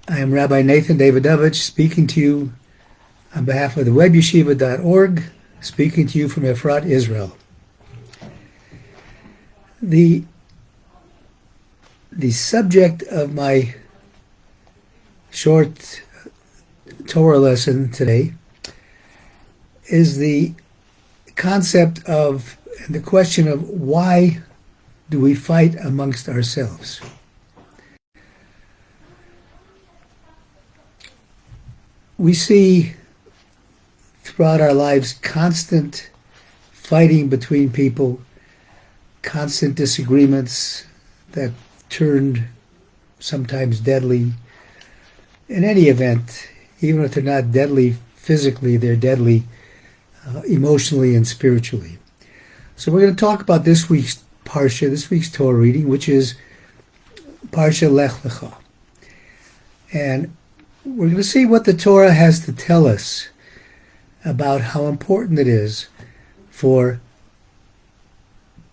I am Rabbi Nathan Davidovich, speaking to you on behalf of the webyeshiva.org, speaking to you from Efrat, Israel. The subject of my short Torah lesson today is the concept of the question of why do we fight amongst ourselves? We see throughout our lives constant fighting between people, constant disagreements that turned sometimes deadly. In any event, even if they're not deadly physically, they're deadly emotionally and spiritually. So we're going to talk about this week's Parsha, this week's Torah reading, which is Parsha Lech Lecha. And we're going to see what the Torah has to tell us about how important it is for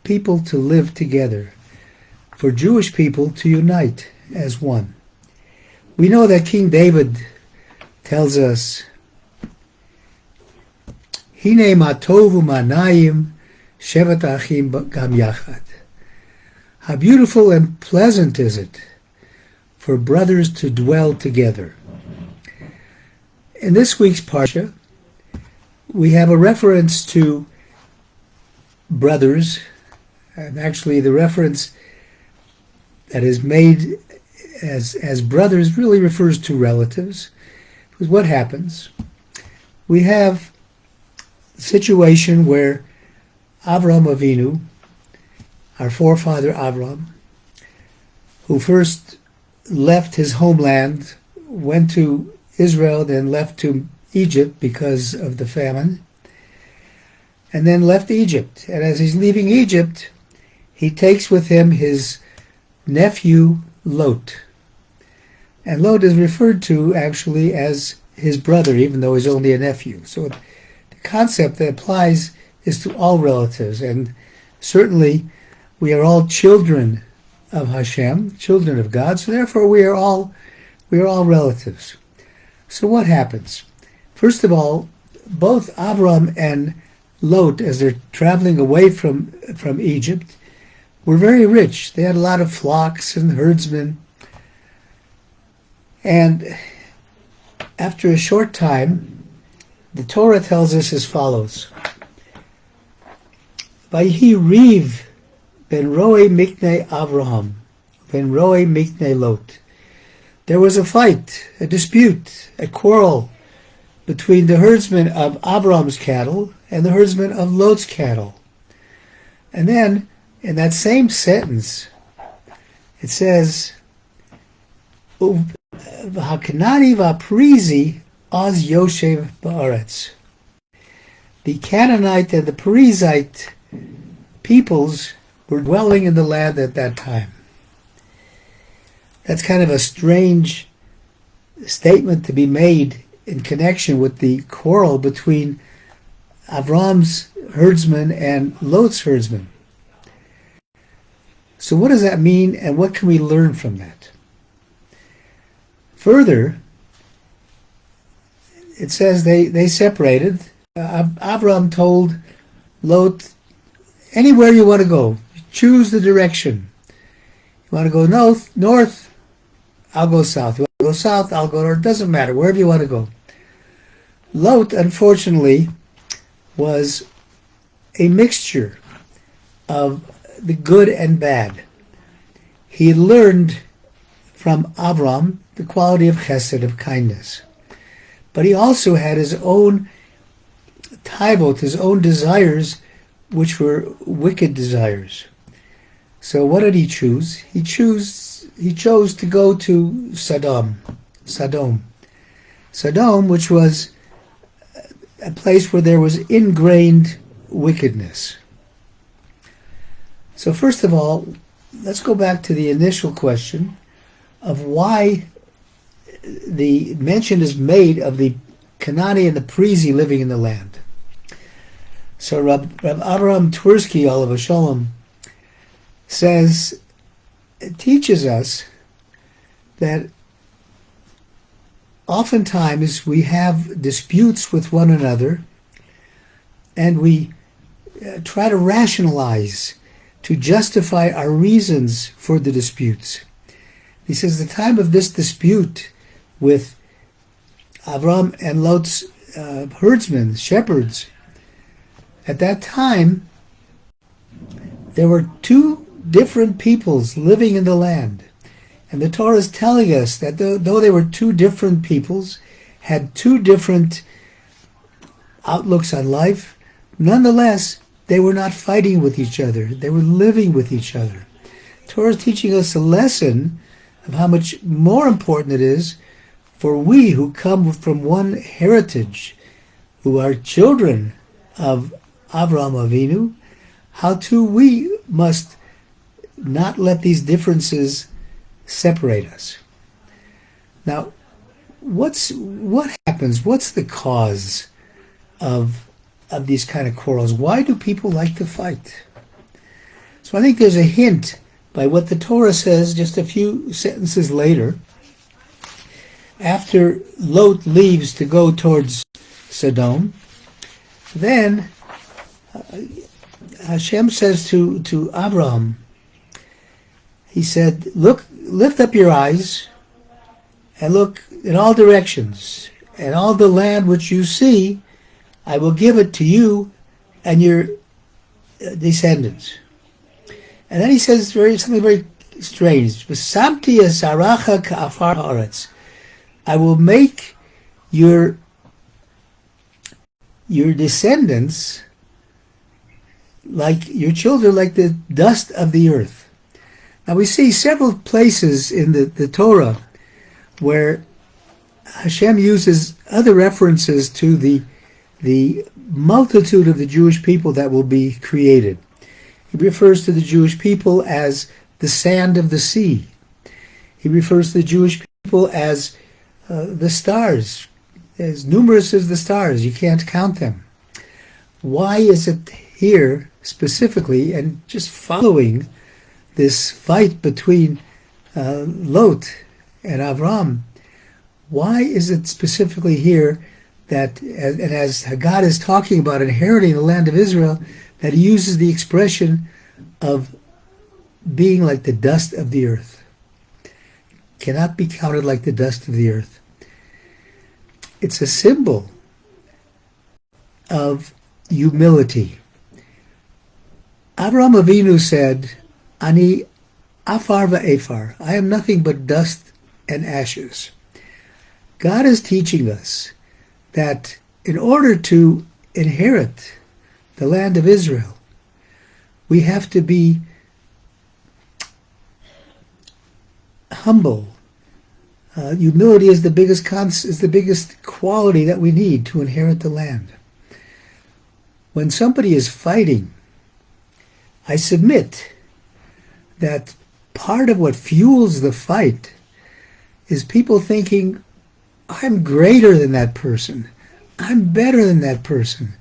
people to live together, for Jewish people to unite as one. We know that King David tells us, Hine ma tov u'manayim shevet achim gam yachad. How beautiful and pleasant is it for brothers to dwell together. In this week's Parsha, we have a reference to brothers, and actually the reference that is made as brothers really refers to relatives. Because what happens? We have a situation where Avram Avinu, our forefather Avram, who first left his homeland, went to Israel, then left to Egypt because of the famine, and then left Egypt. And as he's leaving Egypt, he takes with him his nephew Lot. And Lot is referred to actually as his brother, even though he's only a nephew. So the concept that applies is to all relatives. And certainly we are all children of Hashem, children of God, so therefore we are all relatives. So what happens? First of all, both Avram and Lot, as they're traveling away from Egypt, were very rich. They had a lot of flocks and herdsmen. And after a short time, the Torah tells us as follows. Vayhi riv ben roe miknei Avraham, ben roe miknei Lot. There was a fight, a dispute, a quarrel between the herdsmen of Avram's cattle and the herdsmen of Lot's cattle. And then, in that same sentence, it says, V'hakanani v'aprizi az yoshev ba'aretz. The Canaanite and the Perizzite peoples were dwelling in the land at that time. That's kind of a strange statement to be made in connection with the quarrel between Avram's herdsmen and Lot's herdsmen. So what does that mean, and what can we learn from that? Further, it says they separated. Avram told Lot, anywhere you want to go, choose the direction. You want to go north, I'll go south. You want to go south, I'll go north. It doesn't matter, wherever you want to go. Lot, unfortunately, was a mixture of the good and bad. He had learned from Avram the quality of chesed, of kindness. But he also had his own taivot, his own desires, which were wicked desires. So what did he choose? He chose to go to Sodom, which was a place where there was ingrained wickedness. So first of all, let's go back to the initial question of why the mention is made of the Canaanite and the Perizzite living in the land. So Rabbi Avraham Twersky, Olav Shalom, says, it teaches us that oftentimes we have disputes with one another, and we try to rationalize, to justify our reasons for the disputes. He says the time of this dispute with Avram and Lot's herdsmen, shepherds, at that time there were two different peoples living in the land. And the Torah is telling us that though they were two different peoples, had two different outlooks on life, nonetheless, they were not fighting with each other. They were living with each other. The Torah is teaching us a lesson of how much more important it is for we who come from one heritage, who are children of Avram Avinu, how too we must not let these differences separate us. Now, what happens? What's the cause of these kind of quarrels? Why do people like to fight? So I think there's a hint by what the Torah says just a few sentences later. After Lot leaves to go towards Sodom, then Hashem says to Avram, he said, look, lift up your eyes and look in all directions, and all the land which you see, I will give it to you and your descendants. And then he says something very strange. V'samti esaracha ka'afar haaretz. I will make your descendants like your children, like the dust of the earth. Now we see several places in the Torah where Hashem uses other references to the multitude of the Jewish people that will be created. He refers to the Jewish people as the sand of the sea. He refers to the Jewish people as the stars, as numerous as the stars. You can't count them. Why is it here specifically, and just following this fight between Lot and Avram, why is it specifically here that, and as God is talking about inheriting the land of Israel, that he uses the expression of being like the dust of the earth? Cannot be counted like the dust of the earth. It's a symbol of humility. Avram Avinu said, Ani afar va'efar, I am nothing but dust and ashes. God is teaching us that in order to inherit the land of Israel, we have to be humble. Humility is the biggest quality that we need to inherit the land. When somebody is fighting, I submit that part of what fuels the fight is people thinking, I'm greater than that person. I'm better than that person.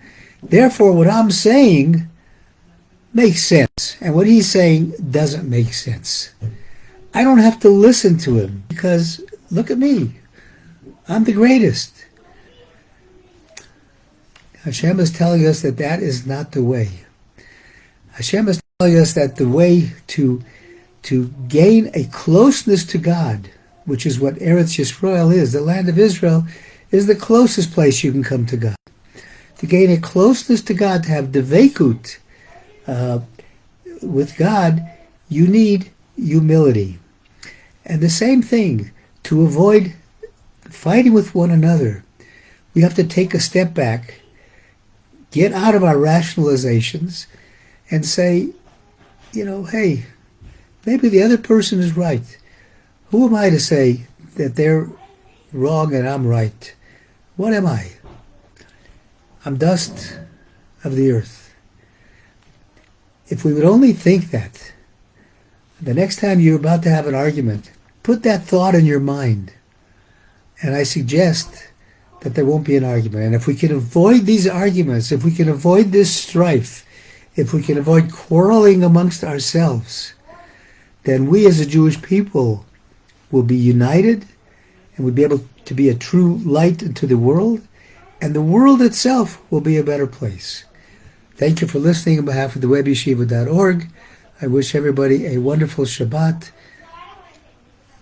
Therefore, what I'm saying makes sense, and what he's saying doesn't make sense. I don't have to listen to him because, look at me. I'm the greatest. Hashem is telling us that that is not the way. Hashem is telling us that the way to gain a closeness to God, which is what Eretz Yisrael is, the land of Israel, is the closest place you can come to God. To gain a closeness to God, to have devekut with God, you need humility. And the same thing, to avoid fighting with one another, we have to take a step back, get out of our rationalizations, and say, hey, maybe the other person is right. Who am I to say that they're wrong and I'm right? What am I? I'm dust of the earth. If we would only think that, the next time you're about to have an argument, put that thought in your mind. And I suggest that there won't be an argument. And if we can avoid these arguments, if we can avoid this strife, if we can avoid quarreling amongst ourselves, then we as a Jewish people will be united, and we'll be able to be a true light into the world, and the world itself will be a better place. Thank you for listening on behalf of the webyeshiva.org. I wish everybody a wonderful Shabbat,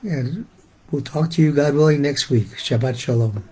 and we'll talk to you, God willing, next week. Shabbat Shalom.